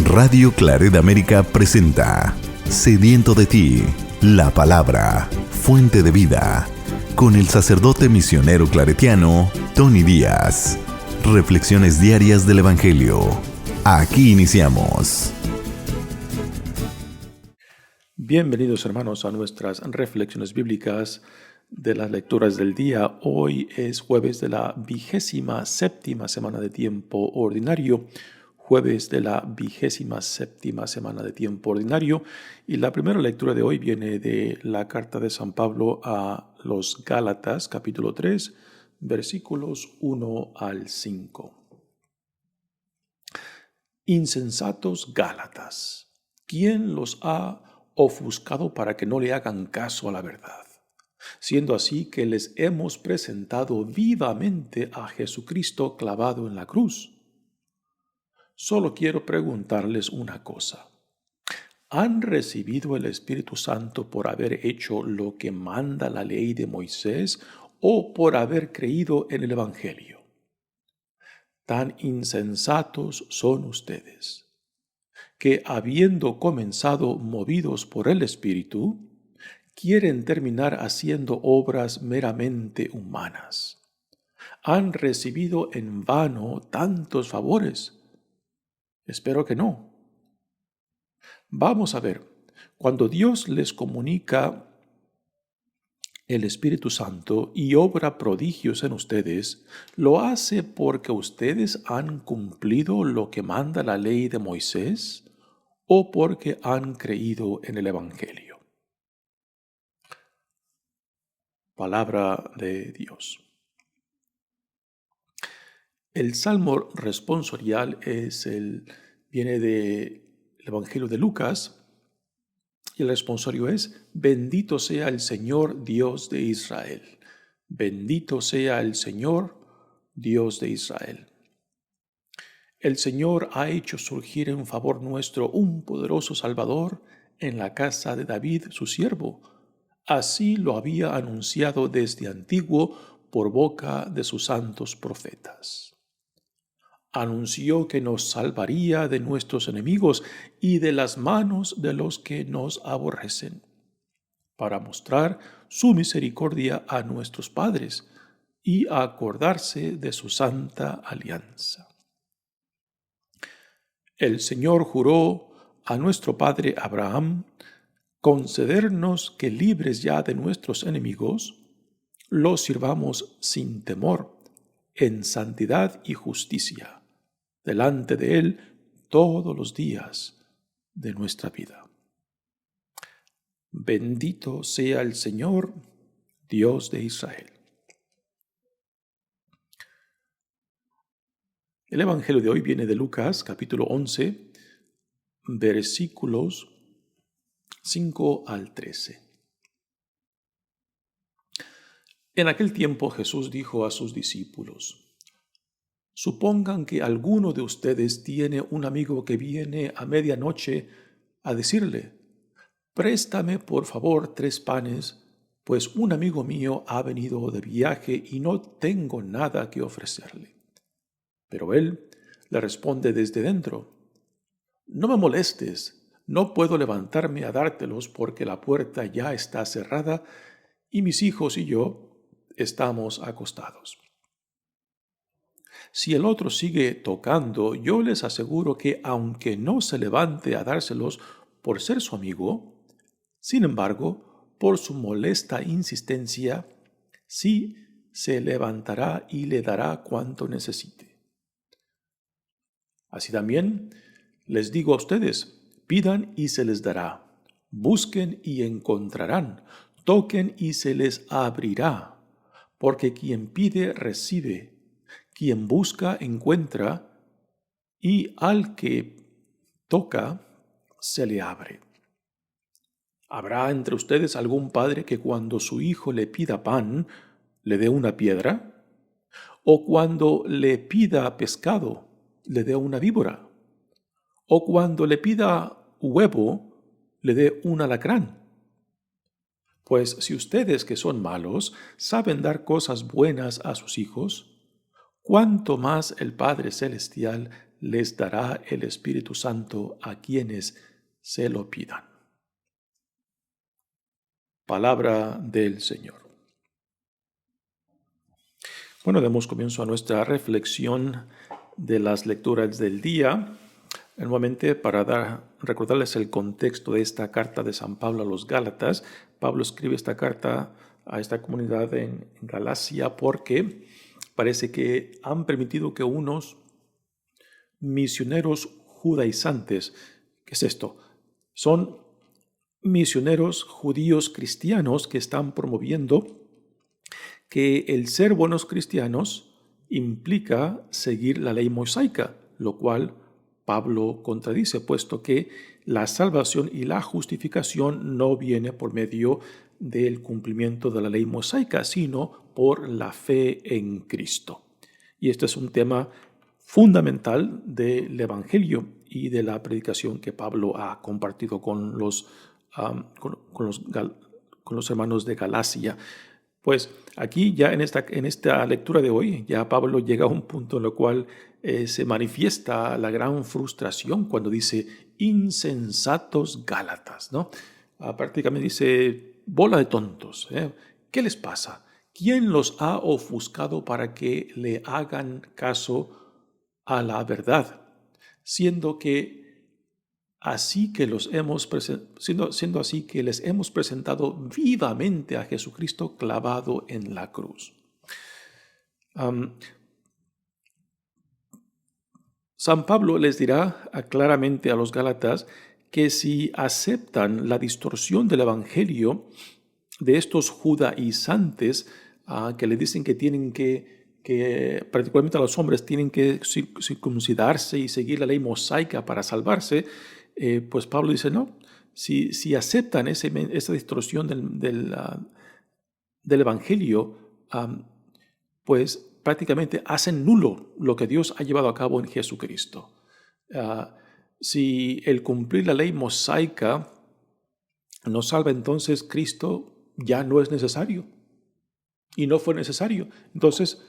Radio Claret América presenta Sediento de ti, la palabra, fuente de vida, con el sacerdote misionero claretiano, Tony Díaz. Reflexiones diarias del Evangelio. Aquí iniciamos. Bienvenidos hermanos a nuestras reflexiones bíblicas de las lecturas del día. Hoy es jueves de la 27ª semana de tiempo ordinario. Jueves de la 27ª semana de tiempo ordinario. Y la primera lectura de hoy viene de la carta de San Pablo a los Gálatas, capítulo 3, versículos 1 al 5. Insensatos Gálatas, ¿quién los ha ofuscado para que no le hagan caso a la verdad? Siendo así que les hemos presentado vivamente a Jesucristo clavado en la cruz. Solo quiero preguntarles una cosa. ¿Han recibido el Espíritu Santo por haber hecho lo que manda la ley de Moisés o por haber creído en el Evangelio? Tan insensatos son ustedes, que habiendo comenzado movidos por el Espíritu, quieren terminar haciendo obras meramente humanas. ¿Han recibido en vano tantos favores? Espero que no. Vamos a ver, cuando Dios les comunica el Espíritu Santo y obra prodigios en ustedes, ¿lo hace porque ustedes han cumplido lo que manda la ley de Moisés o porque han creído en el Evangelio? Palabra de Dios. El salmo responsorial viene del Evangelio de Lucas y el responsorio es: bendito sea el Señor Dios de Israel. Bendito sea el Señor Dios de Israel. El Señor ha hecho surgir en favor nuestro un poderoso Salvador en la casa de David, su siervo. Así lo había anunciado desde antiguo por boca de sus santos profetas. Anunció que nos salvaría de nuestros enemigos y de las manos de los que nos aborrecen, para mostrar su misericordia a nuestros padres y a acordarse de su santa alianza. El Señor juró a nuestro padre Abraham concedernos que, libres ya de nuestros enemigos, los sirvamos sin temor, en santidad y justicia, delante de Él todos los días de nuestra vida. Bendito sea el Señor, Dios de Israel. El Evangelio de hoy viene de Lucas, capítulo 11, versículos 5 al 13. En aquel tiempo Jesús dijo a sus discípulos: Supongan que alguno de ustedes tiene un amigo que viene a medianoche a decirle: Préstame por favor 3 panes, pues un amigo mío ha venido de viaje y no tengo nada que ofrecerle. Pero él le responde desde dentro: No me molestes, no puedo levantarme a dártelos porque la puerta ya está cerrada y mis hijos y yo estamos acostados. Si el otro sigue tocando, yo les aseguro que aunque no se levante a dárselos por ser su amigo, sin embargo, por su molesta insistencia, sí se levantará y le dará cuanto necesite. Así también les digo a ustedes: pidan y se les dará, busquen y encontrarán, toquen y se les abrirá, porque quien pide recibe, quien busca encuentra, y al que toca se le abre. ¿Habrá entre ustedes algún padre que cuando su hijo le pida pan, le dé una piedra? ¿O cuando le pida pescado, le dé una víbora? ¿O cuando le pida huevo, le dé un alacrán? Pues si ustedes, que son malos, saben dar cosas buenas a sus hijos, ¿cuánto más el Padre Celestial les dará el Espíritu Santo a quienes se lo pidan. Palabra del Señor. Bueno, demos comienzo a nuestra reflexión de las lecturas del día. Nuevamente, para recordarles el contexto de esta carta de San Pablo a los Gálatas. Pablo escribe esta carta a esta comunidad en Galacia porque parece que han permitido que unos misioneros judaizantes, ¿qué es esto? Son misioneros judíos cristianos que están promoviendo que el ser buenos cristianos implica seguir la ley mosaica, lo cual Pablo contradice, puesto que la salvación y la justificación no viene por medio del cumplimiento de la ley mosaica, sino por la fe en Cristo. Y este es un tema fundamental del Evangelio y de la predicación que Pablo ha compartido con los hermanos de Galacia. Pues aquí ya en esta lectura de hoy, ya Pablo llega a un punto en el cual se manifiesta la gran frustración cuando dice insensatos Gálatas, ¿no? Prácticamente dice bola de tontos, ¿eh? ¿Qué les pasa? ¿Quién los ha ofuscado para que le hagan caso a la verdad? Siendo así que les hemos presentado vivamente a Jesucristo clavado en la cruz. San Pablo les dirá claramente a los Gálatas que si aceptan la distorsión del Evangelio de estos judaizantes que le dicen que tienen que particularmente a los hombres tienen que circuncidarse y seguir la ley mosaica para salvarse, pues Pablo dice, no, si aceptan esa distorsión del Evangelio, pues prácticamente hacen nulo lo que Dios ha llevado a cabo en Jesucristo. Si el cumplir la ley mosaica nos salva, entonces Cristo ya no es necesario. Y no fue necesario. Entonces,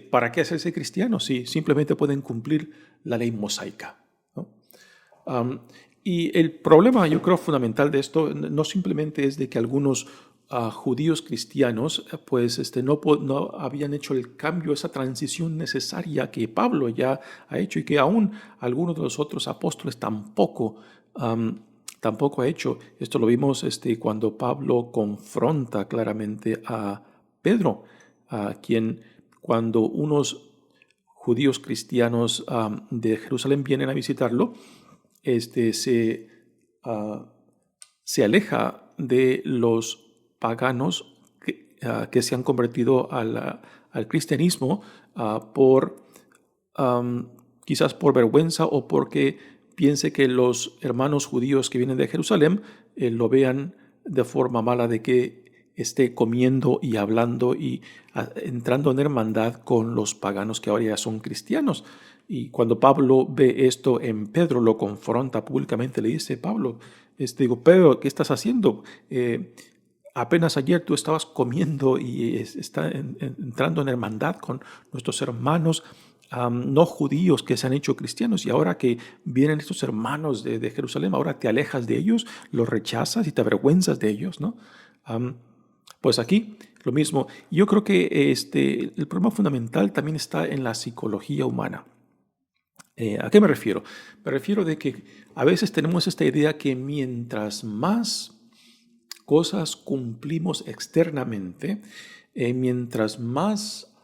¿para qué hacerse cristianos si simplemente pueden cumplir la ley mosaica? ¿No? Y el problema, yo creo, fundamental de esto no simplemente es de que algunos judíos cristianos pues no habían hecho el cambio, esa transición necesaria que Pablo ya ha hecho y que aún algunos de los otros apóstoles tampoco ha hecho. Esto lo vimos cuando Pablo confronta claramente a Pedro, quien cuando unos judíos cristianos de Jerusalén vienen a visitarlo, se aleja de los paganos que se han convertido al cristianismo quizás por vergüenza o porque piense que los hermanos judíos que vienen de Jerusalén lo vean de forma mala, de que esté comiendo y hablando y entrando en hermandad con los paganos que ahora ya son cristianos. Y cuando Pablo ve esto en Pedro, lo confronta públicamente, le dice, Pedro, ¿qué estás haciendo? Apenas ayer tú estabas comiendo y entrando en hermandad con nuestros hermanos no judíos que se han hecho cristianos, y ahora que vienen estos hermanos de Jerusalén, ahora te alejas de ellos, los rechazas y te avergüenzas de ellos, ¿no? Pues aquí lo mismo. Yo creo que el problema fundamental también está en la psicología humana. ¿A qué me refiero? Me refiero de que a veces tenemos esta idea que mientras más cosas cumplimos externamente, mientras más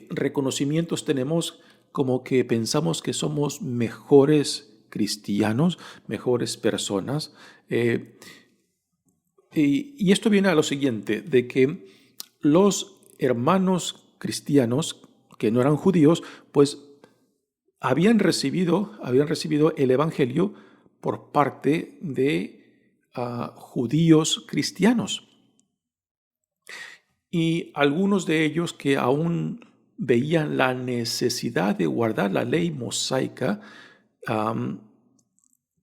reconocimientos tenemos, como que pensamos que somos mejores cristianos, mejores personas. Y esto viene a lo siguiente, de que los hermanos cristianos que no eran judíos, pues habían recibido el Evangelio por parte de judíos cristianos. Y algunos de ellos que aún veían la necesidad de guardar la ley mosaica,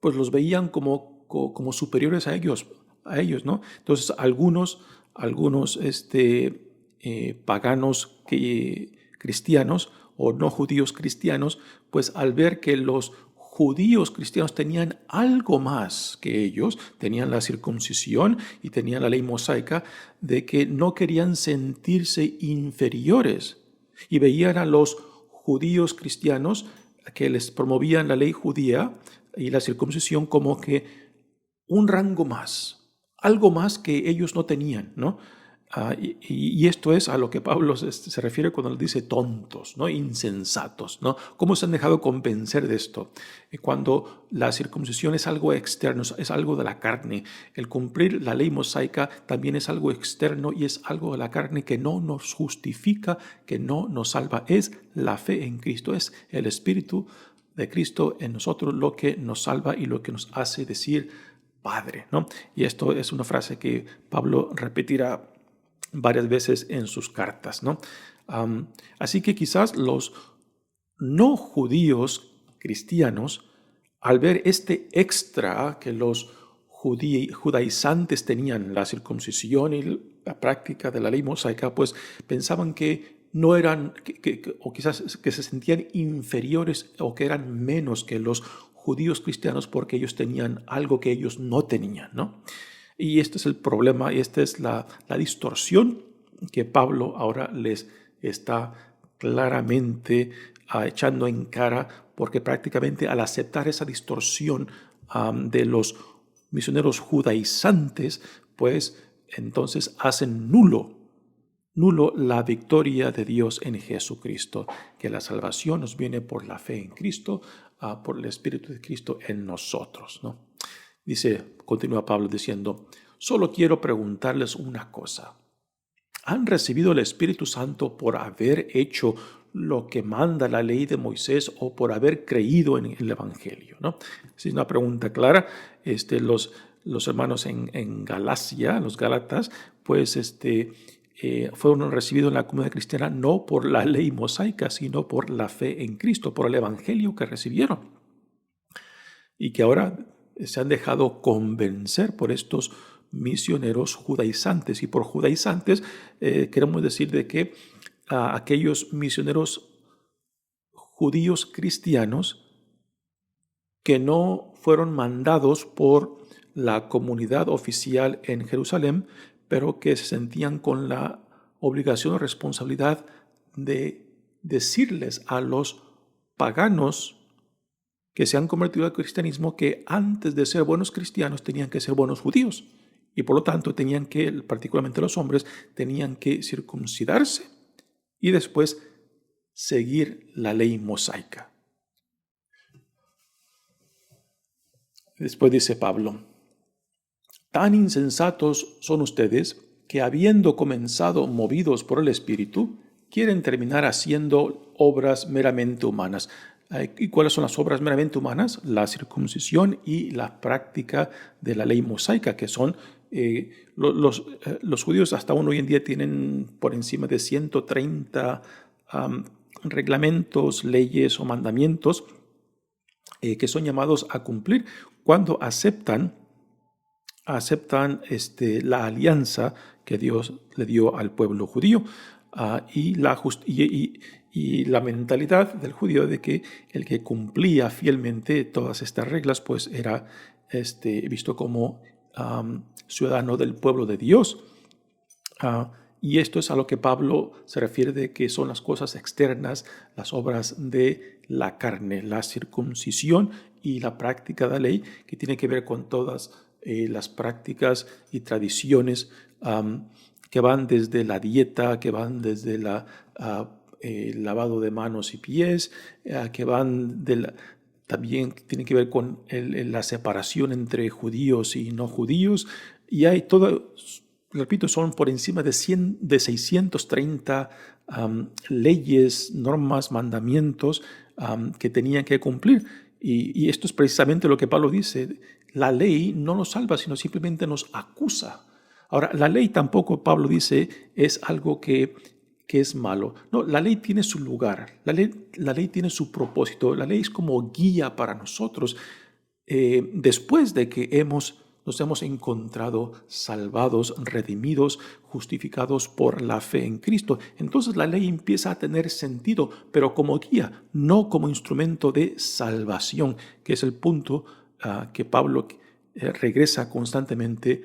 pues los veían como superiores a ellos, ¿no? Entonces algunos paganos cristianos o no judíos cristianos, pues al ver que los judíos cristianos tenían algo más que ellos, tenían la circuncisión y tenían la ley mosaica, de que no querían sentirse inferiores y veían a los judíos cristianos que les promovían la ley judía y la circuncisión como que un rango más, algo más que ellos no tenían, ¿no? Y esto es a lo que Pablo se refiere cuando dice tontos, ¿no? Insensatos, ¿no? ¿Cómo se han dejado convencer de esto? Cuando la circuncisión es algo externo, es algo de la carne. El cumplir la ley mosaica también es algo externo y es algo de la carne que no nos justifica, que no nos salva. Es la fe en Cristo, es el Espíritu de Cristo en nosotros lo que nos salva y lo que nos hace decir Padre, ¿no? Y esto es una frase que Pablo repetirá varias veces en sus cartas, ¿no? Así que quizás los no judíos cristianos, al ver este extra que los judaizantes tenían, la circuncisión y la práctica de la ley mosaica, pues pensaban que no eran, o quizás que se sentían inferiores o que eran menos que los judíos cristianos porque ellos tenían algo que ellos no tenían, ¿no? Y este es el problema y esta es la distorsión que Pablo ahora les está claramente echando en cara, porque prácticamente al aceptar esa distorsión de los misioneros judaizantes, pues entonces hacen nulo la victoria de Dios en Jesucristo, que la salvación nos viene por la fe en Cristo, por el Espíritu de Cristo en nosotros, ¿no? Continúa Pablo diciendo, solo quiero preguntarles una cosa. ¿Han recibido el Espíritu Santo por haber hecho lo que manda la ley de Moisés o por haber creído en el Evangelio, ¿no? Es una pregunta clara. Los hermanos en Galacia, los Gálatas, pues fueron recibidos en la comunidad cristiana no por la ley mosaica, sino por la fe en Cristo, por el Evangelio que recibieron. Y que ahora se han dejado convencer por estos misioneros judaizantes. Y por judaizantes queremos decir de que aquellos misioneros judíos cristianos que no fueron mandados por la comunidad oficial en Jerusalén, pero que se sentían con la obligación o responsabilidad de decirles a los paganos que se han convertido al cristianismo que antes de ser buenos cristianos tenían que ser buenos judíos y por lo tanto tenían que, particularmente los hombres, tenían que circuncidarse y después seguir la ley mosaica. Después dice Pablo, tan insensatos son ustedes que habiendo comenzado movidos por el Espíritu, quieren terminar haciendo obras meramente humanas. ¿Y cuáles son las obras meramente humanas? La circuncisión y la práctica de la ley mosaica, que son los judíos hasta aún hoy en día tienen por encima de 130 reglamentos, leyes o mandamientos que son llamados a cumplir cuando aceptan la alianza que Dios le dio al pueblo judío. Y la mentalidad del judío de que el que cumplía fielmente todas estas reglas pues era visto como ciudadano del pueblo de Dios. Y esto es a lo que Pablo se refiere de que son las cosas externas, las obras de la carne, la circuncisión y la práctica de la ley, que tiene que ver con todas las prácticas y tradiciones que van desde la dieta, que van desde el lavado de manos y pies, que van también tiene que ver con la separación entre judíos y no judíos, y hay todo, repito, son por encima de 630 leyes, normas, mandamientos que tenían que cumplir, y esto es precisamente lo que Pablo dice, la ley no nos salva, sino simplemente nos acusa. Ahora, la ley tampoco, Pablo dice, es algo que es malo. No, la ley tiene su lugar, la ley tiene su propósito, la ley es como guía para nosotros después de que nos hemos encontrado salvados, redimidos, justificados por la fe en Cristo. Entonces la ley empieza a tener sentido, pero como guía, no como instrumento de salvación, que es el punto que Pablo regresa constantemente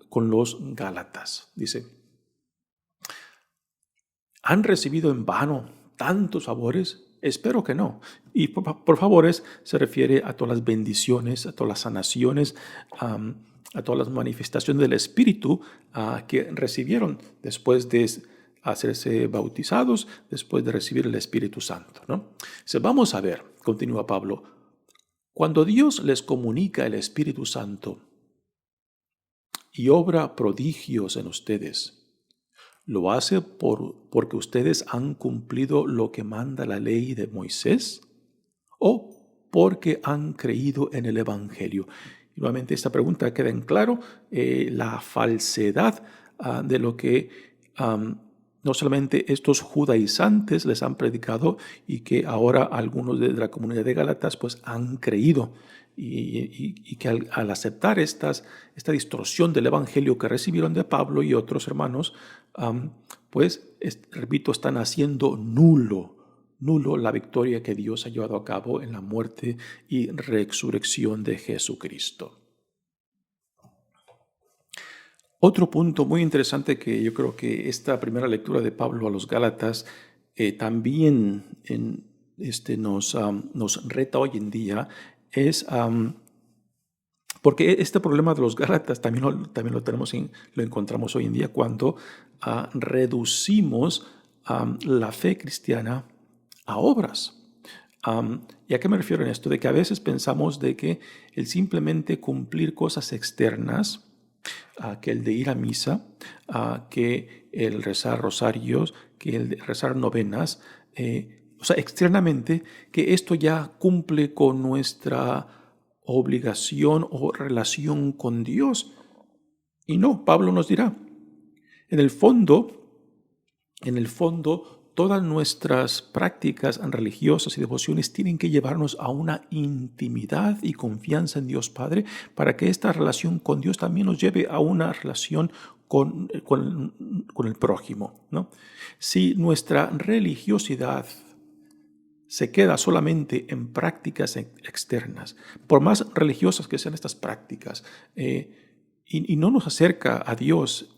con los Gálatas. Dice, ¿han recibido en vano tantos favores? Espero que no. Y por favores se refiere a todas las bendiciones, a todas las sanaciones, a todas las manifestaciones del Espíritu que recibieron después de hacerse bautizados, después de recibir el Espíritu Santo, ¿no? Vamos a ver, continúa Pablo, cuando Dios les comunica el Espíritu Santo y obra prodigios en ustedes, ¿lo hace porque ustedes han cumplido lo que manda la ley de Moisés? ¿O porque han creído en el Evangelio? Y nuevamente esta pregunta queda en claro la falsedad de lo que no solamente estos judaizantes les han predicado y que ahora algunos de la comunidad de Gálatas pues han creído. Y que al aceptar esta distorsión del Evangelio que recibieron de Pablo y otros hermanos, repito, están haciendo nulo la victoria que Dios ha llevado a cabo en la muerte y resurrección de Jesucristo. Otro punto muy interesante que yo creo que esta primera lectura de Pablo a los Gálatas también nos reta hoy en día es porque este problema de los Gálatas también lo encontramos hoy en día cuando reducimos la fe cristiana a obras. ¿Y a qué me refiero en esto? De que a veces pensamos de que el simplemente cumplir cosas externas, que el de ir a misa, que el rezar rosarios, que el de rezar novenas, externamente, que esto ya cumple con nuestra obligación o relación con Dios. Y no, Pablo nos dirá, en el fondo, todas nuestras prácticas religiosas y devociones tienen que llevarnos a una intimidad y confianza en Dios Padre para que esta relación con Dios también nos lleve a una relación con el prójimo, ¿no? Si nuestra religiosidad se queda solamente en prácticas externas, por más religiosas que sean estas prácticas, y no nos acerca a Dios,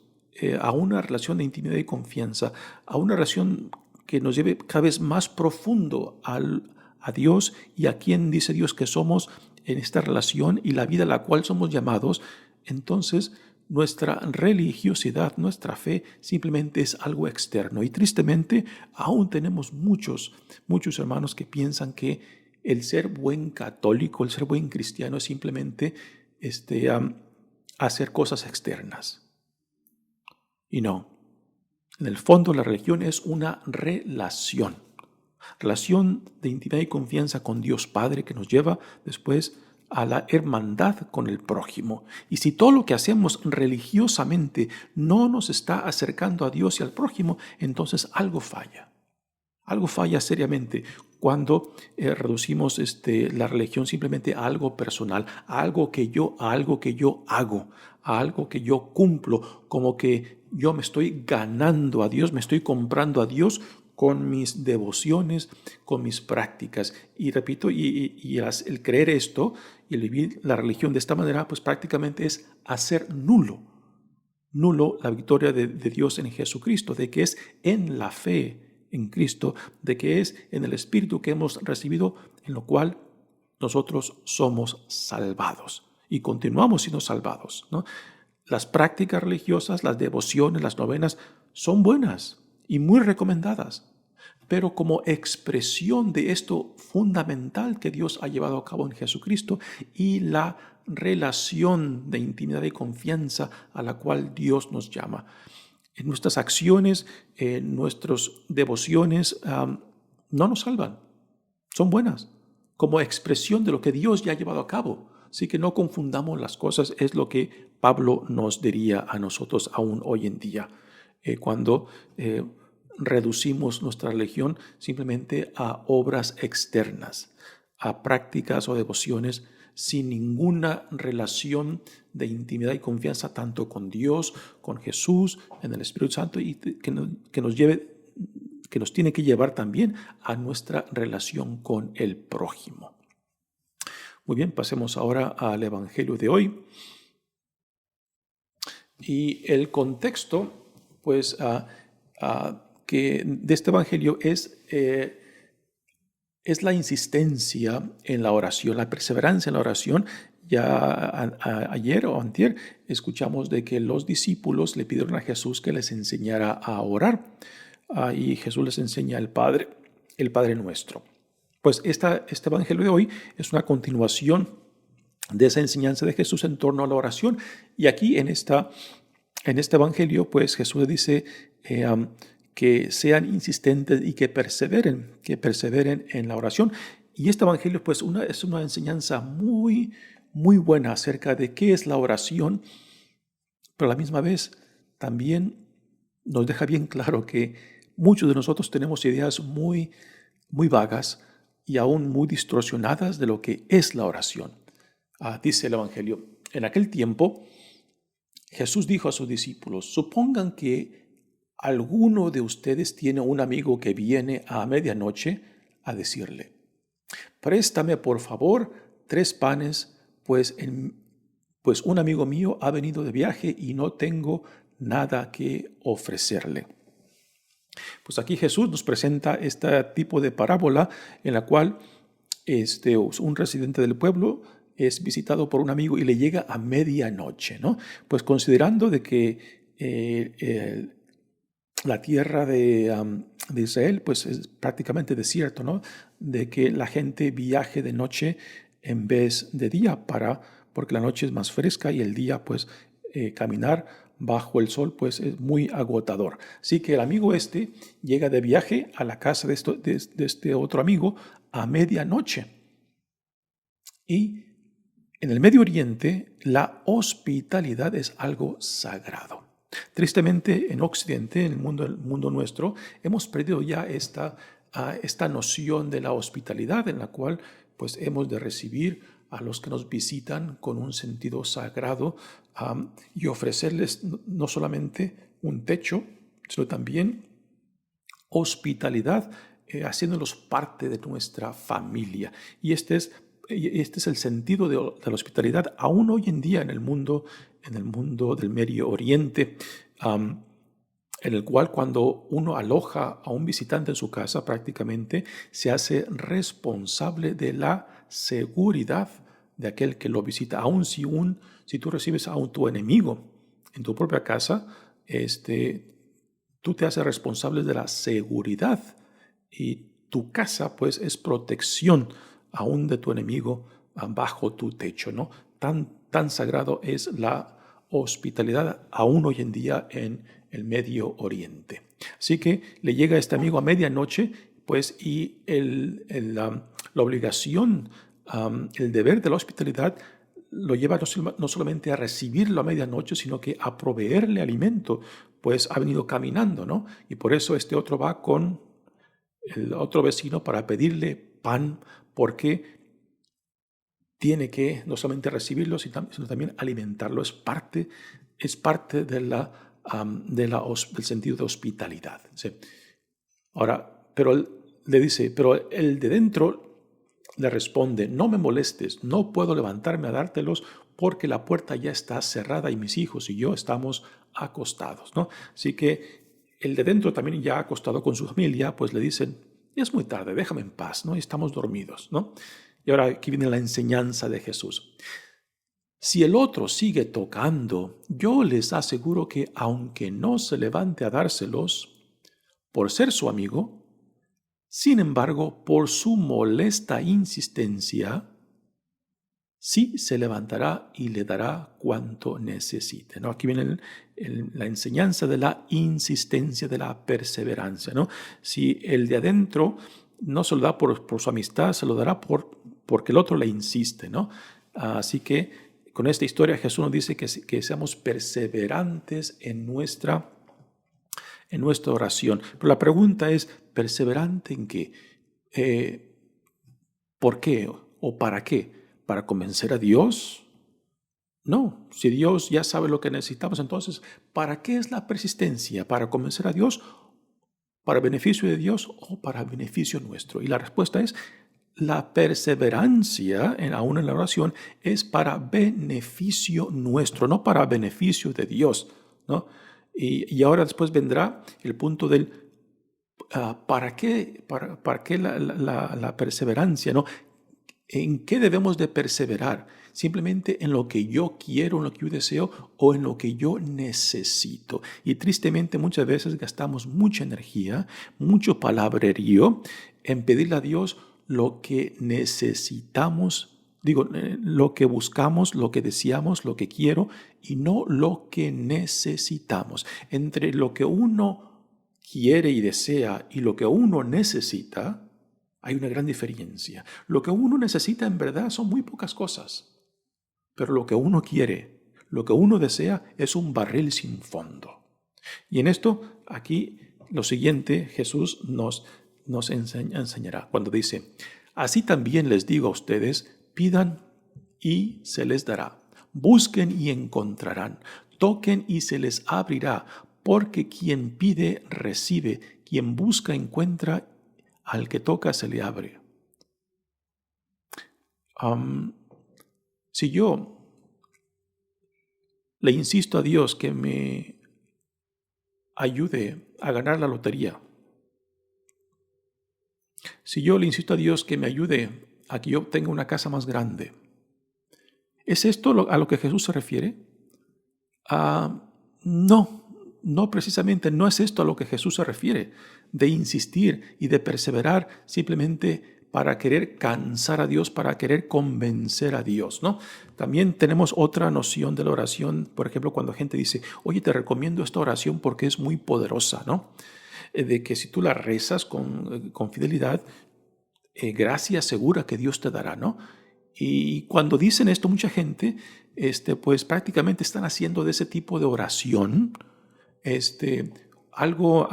a una relación de intimidad y confianza, a una relación que nos lleve cada vez más profundo a Dios y a quien dice Dios que somos en esta relación y la vida a la cual somos llamados, entonces nuestra religiosidad, nuestra fe simplemente es algo externo. Y tristemente aún tenemos muchos hermanos que piensan que el ser buen católico, el ser buen cristiano es simplemente hacer cosas externas. Y no, en el fondo la religión es una relación de intimidad y confianza con Dios Padre que nos lleva después a la hermandad con el prójimo. Y si todo lo que hacemos religiosamente no nos está acercando a Dios y al prójimo, entonces algo falla. Algo falla seriamente cuando reducimos la religión simplemente a algo personal, a algo que yo hago, a algo que yo cumplo, como que yo me estoy ganando a Dios, me estoy comprando a Dios con mis devociones, con mis prácticas. Y repito, el creer esto y el vivir la religión de esta manera, pues prácticamente es hacer nulo la victoria de Dios en Jesucristo, de que es en la fe en Cristo, de que es en el Espíritu que hemos recibido, en lo cual nosotros somos salvados y continuamos siendo salvados, ¿no? Las prácticas religiosas, las devociones, las novenas son buenas y muy recomendadas, pero como expresión de esto fundamental que Dios ha llevado a cabo en Jesucristo y la relación de intimidad y confianza a la cual Dios nos llama. En nuestras acciones, en nuestras devociones, no nos salvan. Son buenas, como expresión de lo que Dios ya ha llevado a cabo. Así que no confundamos las cosas, es lo que Pablo nos diría a nosotros aún hoy en día, cuando reducimos nuestra religión simplemente a obras externas, a prácticas o devociones sin ninguna relación de intimidad y confianza tanto con Dios, con Jesús, en el Espíritu Santo, y que nos tiene que llevar también a nuestra relación con el prójimo. Muy bien, pasemos ahora al Evangelio de hoy. Y el contexto, pues, que de este Evangelio es la insistencia en la oración, la perseverancia en la oración. Ya ayer o antier escuchamos de que los discípulos le pidieron a Jesús que les enseñara a orar. Y Jesús les enseña el Padre Nuestro. Pues este Evangelio de hoy es una continuación de esa enseñanza de Jesús en torno a la oración. Y aquí en este Evangelio, pues Jesús dice que sean insistentes y que perseveren en la oración. Y este Evangelio, pues, es una enseñanza muy, muy buena acerca de qué es la oración, pero a la misma vez también nos deja bien claro que muchos de nosotros tenemos ideas muy, muy vagas y aún muy distorsionadas de lo que es la oración. Dice el Evangelio: en aquel tiempo Jesús dijo a sus discípulos: supongan que alguno de ustedes tiene un amigo que viene a medianoche a decirle: préstame por favor 3 panes, pues un amigo mío ha venido de viaje y no tengo nada que ofrecerle. Pues aquí Jesús nos presenta este tipo de parábola en la cual un residente del pueblo es visitado por un amigo y le llega a medianoche, ¿no? Pues considerando de que la tierra de Israel pues es prácticamente desierto, ¿no? De que la gente viaje de noche en vez de día porque la noche es más fresca y el día pues caminar bajo el sol pues es muy agotador. Así que el amigo llega de viaje a la casa de este otro amigo a medianoche. Y en el Medio Oriente la hospitalidad es algo sagrado. Tristemente en Occidente, en el mundo nuestro, hemos perdido ya esta noción de la hospitalidad, en la cual pues hemos de recibir a los que nos visitan con un sentido sagrado y ofrecerles no solamente un techo, sino también hospitalidad, haciéndolos parte de nuestra familia. Y este es el sentido de la hospitalidad aún hoy en día en el mundo del Medio Oriente, en el cual cuando uno aloja a un visitante en su casa, prácticamente se hace responsable de la seguridad de aquel que lo visita. Aun si tú recibes a tu enemigo en tu propia casa, tú te haces responsable de la seguridad, y tu casa pues es protección aún de tu enemigo bajo tu techo, ¿no? Tan sagrado es la hospitalidad aún hoy en día en el Medio Oriente. Así que le llega a este amigo a medianoche, pues, y la obligación, el deber de la hospitalidad lo lleva no solamente a recibirlo a medianoche, sino que a proveerle alimento, pues ha venido caminando, ¿no? Y por eso este otro va con el otro vecino para pedirle pan, porque tiene que no solamente recibirlo, sino también alimentarlo. Es parte del sentido de hospitalidad. ¿Sí? Ahora, pero él le dice, pero el de dentro le responde: no me molestes, no puedo levantarme a dártelos porque la puerta ya está cerrada y mis hijos y yo estamos acostados, ¿no? Así que el de dentro, también ya acostado con su familia, pues le dicen: es muy tarde, déjame en paz, ¿no? Estamos dormidos, ¿no? Y ahora aquí viene la enseñanza de Jesús. Si el otro sigue tocando, yo les aseguro que aunque no se levante a dárselos por ser su amigo, sin embargo, por su molesta insistencia, sí se levantará y le dará cuanto necesite, ¿no? Aquí viene la enseñanza de la insistencia, de la perseverancia, ¿no? Si el de adentro no se lo da por su amistad, se lo dará porque el otro le insiste, ¿no? Así que con esta historia Jesús nos dice que seamos perseverantes en nuestra oración. Pero la pregunta es: ¿perseverante en qué? ¿Por qué o para qué? para convencer a Dios? No, si Dios ya sabe lo que necesitamos, entonces, ¿para qué es la persistencia? ¿Para convencer a Dios? ¿Para beneficio de Dios o para beneficio nuestro? Y la respuesta es, la perseverancia, aún en la oración, es para beneficio nuestro, no para beneficio de Dios, ¿no? Y ahora después vendrá el punto del ¿para qué, para qué la perseverancia, ¿no? ¿En qué debemos de perseverar? ¿Simplemente en lo que yo quiero, en lo que yo deseo o en lo que yo necesito? Y tristemente muchas veces gastamos mucha energía, mucho palabrerío en pedirle a Dios lo que necesitamos, lo que buscamos, lo que deseamos, lo que quiero y no lo que necesitamos. Entre lo que uno quiere y desea y lo que uno necesita, hay una gran diferencia. Lo que uno necesita en verdad son muy pocas cosas, pero lo que uno quiere, lo que uno desea es un barril sin fondo. Y en esto, aquí, lo siguiente, Jesús nos enseñará cuando dice, así también les digo a ustedes, pidan y se les dará, busquen y encontrarán, toquen y se les abrirá, porque quien pide, recibe, quien busca, encuentra, al que toca se le abre. Si yo le insisto a Dios que me ayude a ganar la lotería, si yo le insisto a Dios que me ayude a que yo tenga una casa más grande, ¿es esto a lo que Jesús se refiere? No precisamente no es esto a lo que Jesús se refiere, de insistir y de perseverar simplemente para querer cansar a Dios, para querer convencer a Dios, ¿no? También tenemos otra noción de la oración, por ejemplo, cuando gente dice, oye, te recomiendo esta oración porque es muy poderosa, ¿no? De que si tú la rezas con fidelidad, gracia segura que Dios te dará, ¿no? Y cuando dicen esto, mucha gente, pues prácticamente están haciendo de ese tipo de oración, algo,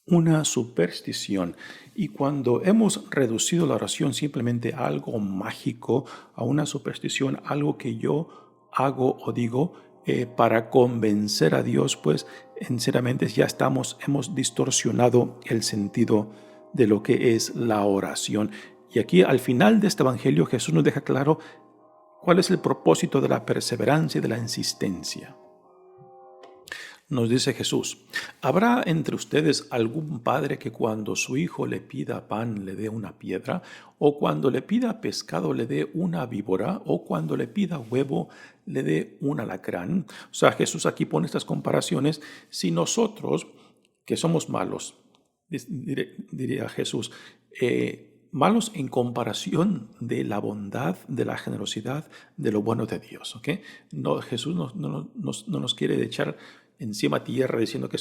una superstición. Y cuando hemos reducido la oración simplemente a algo mágico, a una superstición, algo que yo hago o digo para convencer a Dios, pues sinceramente ya hemos distorsionado el sentido de lo que es la oración. Y aquí al final de este evangelio Jesús nos deja claro cuál es el propósito de la perseverancia y de la insistencia. Nos dice Jesús, ¿habrá entre ustedes algún padre que cuando su hijo le pida pan le dé una piedra? ¿O cuando le pida pescado le dé una víbora? ¿O cuando le pida huevo le dé un alacrán? O sea, Jesús aquí pone estas comparaciones. Si nosotros, que somos malos, diría Jesús, malos en comparación de la bondad, de la generosidad, de lo bueno de Dios. ¿Okay? No, Jesús no nos quiere echar encima tierra diciendo que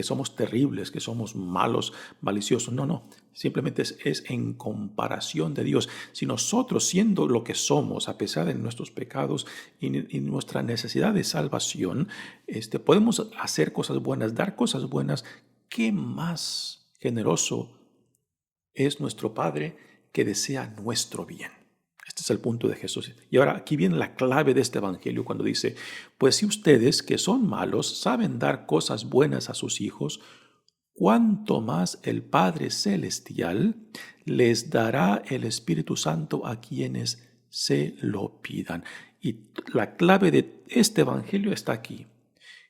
somos terribles, que somos malos, maliciosos. No. Simplemente es en comparación de Dios. Si nosotros, siendo lo que somos, a pesar de nuestros pecados y nuestra necesidad de salvación, podemos hacer cosas buenas, dar cosas buenas, ¿qué más generoso es nuestro Padre que desea nuestro bien? Este es el punto de Jesús. Y ahora aquí viene la clave de este evangelio cuando dice, pues si ustedes que son malos saben dar cosas buenas a sus hijos, cuánto más el Padre Celestial les dará el Espíritu Santo a quienes se lo pidan. Y la clave de este evangelio está aquí.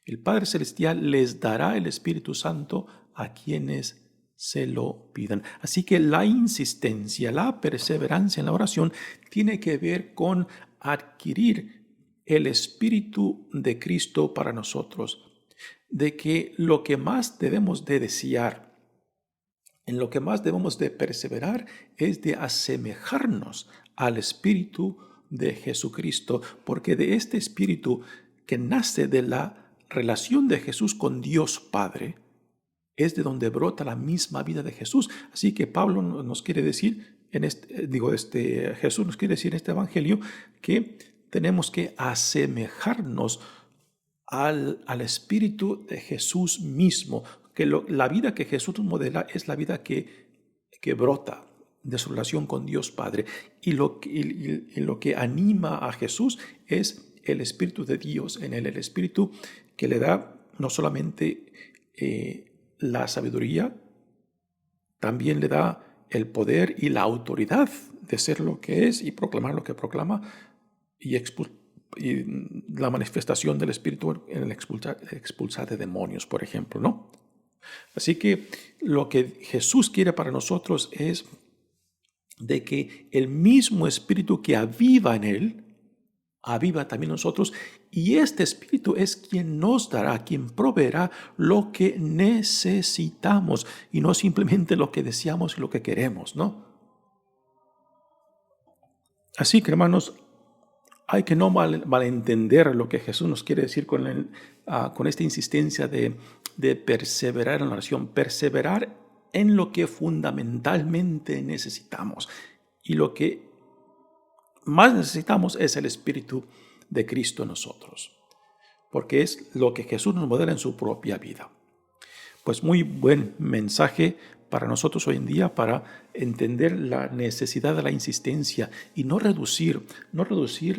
El Padre Celestial les dará el Espíritu Santo a quienes se lo pidan. Así que la insistencia, la perseverancia en la oración tiene que ver con adquirir el Espíritu de Cristo para nosotros, de que lo que más debemos de desear, en lo que más debemos de perseverar es de asemejarnos al Espíritu de Jesucristo, porque de este Espíritu que nace de la relación de Jesús con Dios Padre, es de donde brota la misma vida de Jesús. Así que Pablo nos quiere decir, Jesús nos quiere decir en este evangelio que tenemos que asemejarnos al Espíritu de Jesús mismo, que la vida que Jesús modela es la vida que brota de su relación con Dios Padre. Y lo que anima a Jesús es el Espíritu de Dios en él, el Espíritu que le da no solamente la sabiduría, también le da el poder y la autoridad de ser lo que es y proclamar lo que proclama, y la manifestación del Espíritu en el expulsar de demonios, por ejemplo, ¿no? Así que lo que Jesús quiere para nosotros es de que el mismo Espíritu que aviva en él, aviva también nosotros, y este Espíritu es quien nos dará, quien proveerá lo que necesitamos y no simplemente lo que deseamos y lo que queremos, ¿no? Así que, hermanos, hay que no malentender lo que Jesús nos quiere decir con esta insistencia de perseverar en la oración, perseverar en lo que fundamentalmente necesitamos. Y lo que más necesitamos es el Espíritu de Cristo en nosotros, porque es lo que Jesús nos modela en su propia vida. Pues muy buen mensaje para nosotros hoy en día para entender la necesidad de la insistencia y no reducir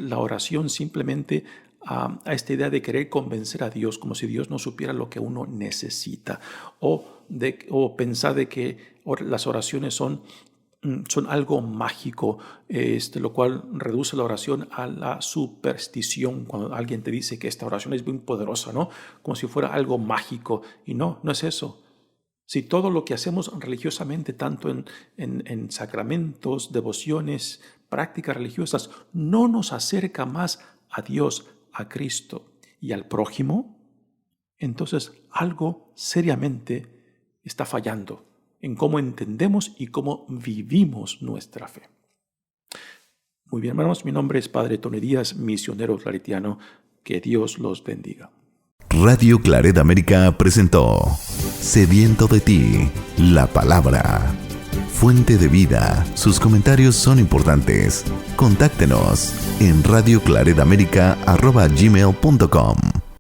la oración simplemente a esta idea de querer convencer a Dios como si Dios no supiera lo que uno necesita, o pensar de que las oraciones son algo mágico, lo cual reduce la oración a la superstición. Cuando alguien te dice que esta oración es muy poderosa, ¿no? Como si fuera algo mágico. Y no es eso. Si todo lo que hacemos religiosamente, tanto en sacramentos, devociones, prácticas religiosas, no nos acerca más a Dios, a Cristo y al prójimo, entonces algo seriamente está fallando en cómo entendemos y cómo vivimos nuestra fe. Muy bien, hermanos, mi nombre es Padre Tony Díaz, misionero claretiano. Que Dios los bendiga. Radio Claret América presentó Sediento de ti, la palabra. Fuente de vida. Sus comentarios son importantes. Contáctenos en radioclaretamerica@gmail.com.